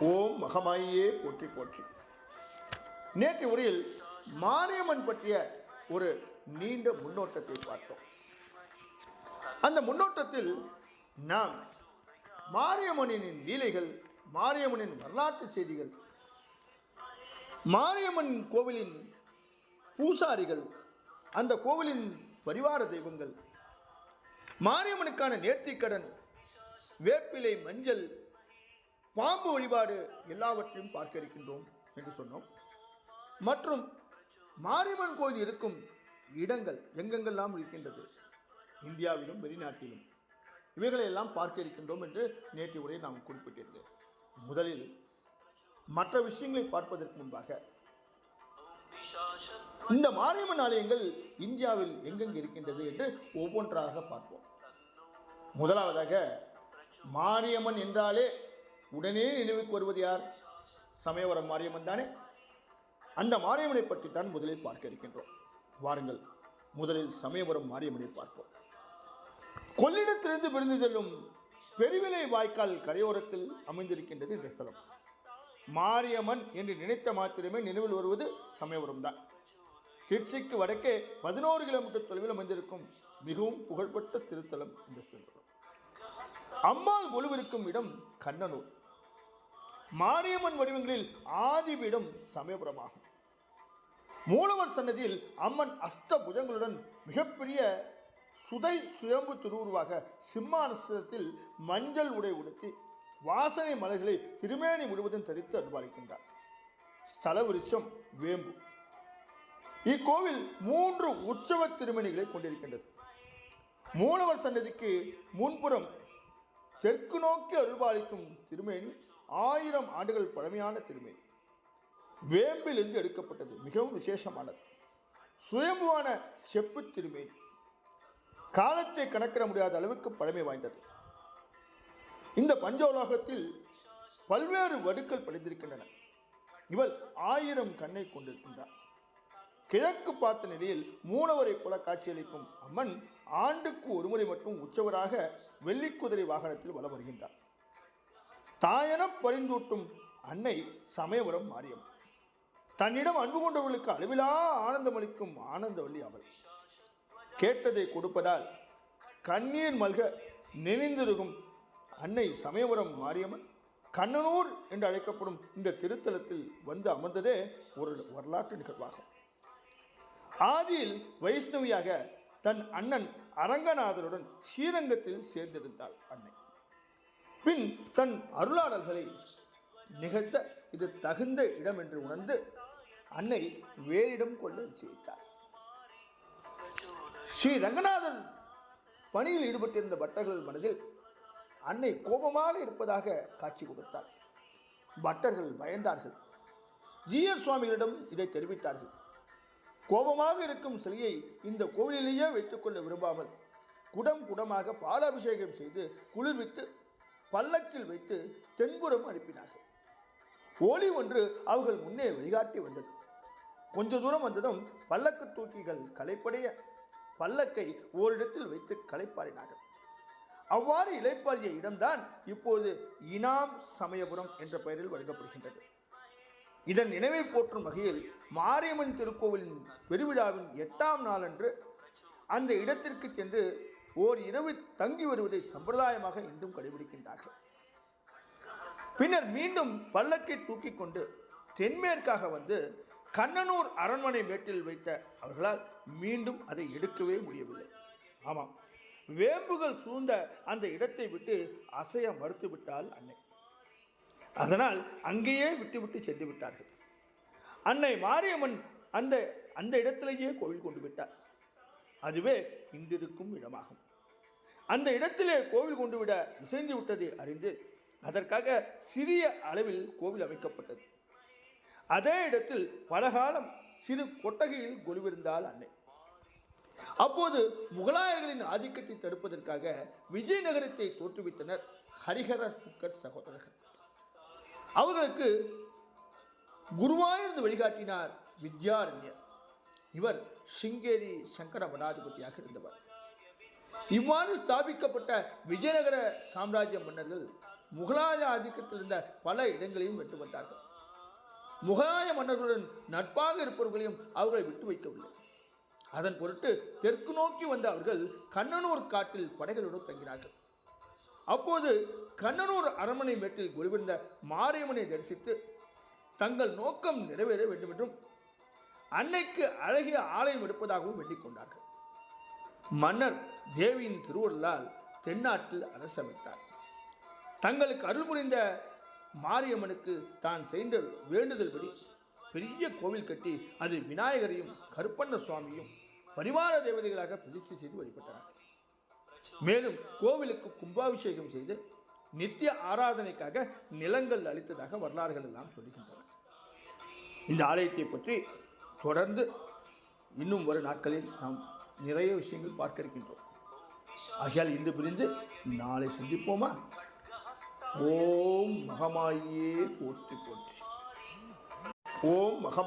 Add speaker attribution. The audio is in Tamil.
Speaker 1: ஓம் மகமாயே போற்றி போற்றி. நேற்று உரையில் மாரியம்மன் பற்றிய ஒரு நீண்ட முன்னோட்டத்தை பார்த்தோம். அந்த முன்னோட்டத்தில் நாம் மாரியம்மனின் லீலைகள், மாரியம்மனின் வரலாற்று செய்திகள், மாரியம்மன் கோவிலின் பூசாரிகள், அந்த கோவிலின் பரிவார தெய்வங்கள், மாரியம்மனுக்கான நேர்த்திக்கடன், வேப்பிலை, மஞ்சள், பாம்பு வழிபாடு எல்லாவற்றையும் பார்க்க இருக்கின்றோம் என்று சொன்னோம். மற்றும் மாரியம்மன் கோயில் இருக்கும் இடங்கள் எங்கெங்கெல்லாம் இருக்கின்றது, இந்தியாவிலும் வெளிநாட்டிலும், இவைகளையெல்லாம் பார்க்க இருக்கின்றோம் என்று நேற்று உரையை நாம் குறிப்பிட்டிருந்தேன். முதலில் மற்ற விஷயங்களை பார்ப்பதற்கு முன்பாக இந்த மாரியம்மன் ஆலயங்கள் இந்தியாவில் எங்கெங்கு இருக்கின்றது என்று ஒவ்வொன்றாக பார்ப்போம். முதலாவதாக, மாரியம்மன் என்றாலே உடனே நினைவுக்கு வருவது யார்? சமயவரம் மாரியம்மன் தானே. அந்த மாரியம்மனை பற்றி தான் முதலில் பார்க்க இருக்கின்றோம். வாருங்கள், முதலில் சமயவரம் மாரியம்மனை பார்ப்போம். கொள்ளிடத்திலிருந்து விழுந்து செல்லும் பெருவிலை வாய்க்கால் கரையோரத்தில் அமைந்திருக்கின்றது இந்த ஸ்தலம். மாரியம்மன் என்று நினைத்த மாத்திரமே நினைவில் வருவது சமயவரம் தான். திருச்சிக்கு வடக்கே 11 கிலோமீட்டர் தொலைவில் அமைந்திருக்கும் மிகவும் புகழ்பெற்ற திருத்தலம் இந்த ஸ்தலம். அம்பாள் கொலுவிருக்கும் இடம் கண்ணனூர். மாரியம்மன் வடிவங்களில் ஆதிபீடம் சமயபுரமாகும். மூலவர் சன்னதியில் அம்மன் அஷ்ட புஜங்களுடன் மிகப்பெரிய சுயம்பு திருவுருவாக சிம்மாசனத்தில் மஞ்சள் உடை உடுத்தி வாசனை மலர்களை திருமேனி முழுவதும் தரித்து அருள்பாலிக்கின்றார். ஸ்தல விருட்சம் வேம்பு. இக்கோவில் 3 உற்சவ திருமணிகளை கொண்டிருக்கின்றது. மூலவர் சன்னதிக்கு முன்புறம் தெற்கு நோக்கி அருள்பாலிக்கும் திருமேனி 1000 ஆண்டுகள் பழமையான திருமேனி. வேம்பிலிருந்து எடுக்கப்பட்டது, மிகவும் விசேஷமானது. சுயம்புவான செப்பு திருமேனி, காலத்தை கணக்கிட முடியாத அளவுக்கு பழமை வாய்ந்தது. இந்த பஞ்சோலோகத்தில் பல்வேறு வடுக்கள் படிந்திருக்கின்றன. இவள் 1000 கண்ணை கொண்டிருக்கின்றார். கிழக்கு பார்த்த நிலையில் மூலவரை போல காட்சியளிக்கும் அம்மன் ஆண்டுக்கு ஒருமுறை மட்டும் உற்சவராக வெள்ளிக்குதிரை வாகனத்தில் வலம் வருகின்றார். தாயென பரிந்தூட்டும் அன்னை சமயபுரம் மாரியம்மன். தன்னிடம் அன்பு கொண்டவர்களுக்கு அளவிலா ஆனந்தமளிக்கும் ஆனந்தவள்ளி அவள். கேட்டதை கொடுப்பதால் கண்ணீர் மல்க நினைந்திருக்கும் அன்னை சமயபுரம் மாரியம்மன் கண்ணனூர் என்று அழைக்கப்படும் இந்த திருத்தலத்தில் வந்து அமர்ந்ததே ஒரு வரலாற்று நிகழ்வாகும். ஆதியில் வைஷ்ணவியாக தன் அண்ணன் அரங்கநாதருடன் ஸ்ரீரங்கத்தில் சேர்ந்திருந்தாள் அன்னை. பின் தன் அருளாளர்களை நிகழ்த்த இது தகுந்த இடம் என்று உணர்ந்து அன்னை வேறிடம் கொள்ள நிச்சயித்தார். ஸ்ரீ ரங்கநாதன் பணியில் ஈடுபட்டிருந்த பட்டர்கள் மனதில் அன்னை கோபமாக இருப்பதாக காட்சி கொடுத்தார். பட்டர்கள் பயந்தார்கள். ஜீயர் சுவாமிகளிடம் இதை தெரிவித்தார்கள். கோபமாக இருக்கும் சிலையை இந்த கோவிலிலேயே வைத்துக் கொள்ள விரும்பாமல் குடம் குடமாக பாலாபிஷேகம் செய்து குளிர்வித்து பல்லக்கில் வைத்து தென்புறம் அனுப்பினார்கள். ஒளி ஒன்று அவர்கள் முன்னே வழிகாட்டி வந்தது. கொஞ்ச தூரம் வந்ததும் பல்லக்கு தூக்கிகள் களைப்படைய பல்லக்கை ஓரிடத்தில் வைத்து களைப்பாரினார்கள். அவ்வாறு இளைப்பாறிய இடம்தான் இப்போது இனாம் சமயபுரம் என்ற பெயரில் வழங்கப்படுகின்றது. இதன் நினைவை போற்றும் வகையில் மாரியம்மன் திருக்கோவிலின் பெருவிழாவின் 8ஆம் நாளன்று அந்த இடத்திற்கு சென்று ஓர் இரவு தங்கி வருவதை சம்பிரதாயமாக இன்றும் கடைபிடிக்கின்றார்கள். பின்னர் மீண்டும் பல்லக்கை தூக்கி கொண்டு தென்மேற்காக வந்து கண்ணனூர் அரண்மனை மேட்டில் வைத்த அவர்களால் மீண்டும் அதை எடுக்கவே முடியவில்லை. ஆமாம், வேம்புகள் சூழ்ந்த அந்த இடத்தை விட்டு அசைய மறுத்துவிட்டால் அன்னை. அதனால் அங்கேயே விட்டுவிட்டு சென்று விட்டார்கள். அன்னை மாரியம்மன் அந்த இடத்திலேயே கோவில் கொண்டு விட்டார். அதுவே இன்றிருக்கும் இடமாகும். அந்த இடத்திலே கோவில் கொண்டு விட இசைந்து விட்டதை அறிந்து அதற்காக சிறிய அளவில் கோவில் அமைக்கப்பட்டது. அதே இடத்தில் பலகாலம் சிறு கொட்டகையில் கொலுவிருந்தாள் அன்னை. அப்போது முகலாயர்களின் ஆதிக்கத்தை தடுப்பதற்காக விஜயநகரத்தை தோற்றுவித்தனர் ஹரிஹரர் புக்கர் சகோதரர்கள். அவர்களுக்கு குருவாயிருந்து வழிகாட்டினார் வித்யாரண்யர். இவர் சிங்கேரி சங்கர மடாதிபதியாக இருந்தவர். இவ்வாறு ஸ்தாபிக்கப்பட்ட விஜயநகர சாம்ராஜ்ய மன்னர்கள் முகலாய ஆதிக்கத்தில் இருந்த பல இடங்களையும் வென்று வந்தார்கள். முகலாய மன்னர்களுடன் நட்பாக இருப்பவர்களையும் அவர்களை விட்டு வைக்கவில்லை. அதன் பொருட்டு தெற்கு நோக்கி வந்த அவர்கள் கண்ணனூர் காட்டில் படைகளுடன் தங்கினார்கள். அப்போது கண்ணனூர் அரண்மனை மேட்டில் குருவிருந்த மாரியம்மனை தரிசித்து தங்கள் நோக்கம் நிறைவேற வேண்டும் என்றும் அன்னைக்கு அழகிய ஆலயம் எடுப்பதாகவும் வேண்டிக் கொண்டார்கள். மன்னர் தேவியின் திருவுருளால் தென்னாட்டில் அரசமைத்தார். தங்களுக்கு அருள் புரிந்த மாரியம்மனுக்கு தான் செய்த வேண்டுதல்படி பெரிய கோவில் கட்டி அதில் விநாயகரையும் கருப்பண்ண சுவாமியும் பரிவார தேவதைகளாக பிரதிஷ்டை செய்து வழிபட்டனர். மேலும் கோவிலுக்கு கும்பாபிஷேகம் செய்து நித்திய ஆராதனைக்காக நிலங்கள் அளித்ததாக வரலாறுகள் எல்லாம் சொல்லுகின்றன. இந்த ஆலயத்தை பற்றி தொடர்ந்து இன்னும் ஒரு நாட்களில் நாம் நிறைய விஷயங்கள் பார்க்க இருக்கின்றோம். ஆகையால் இன்று பிரிந்து நாளை சந்திப்போமா? ஓம் மகமாயே போற்றி போற்றி. ஓம் மகம்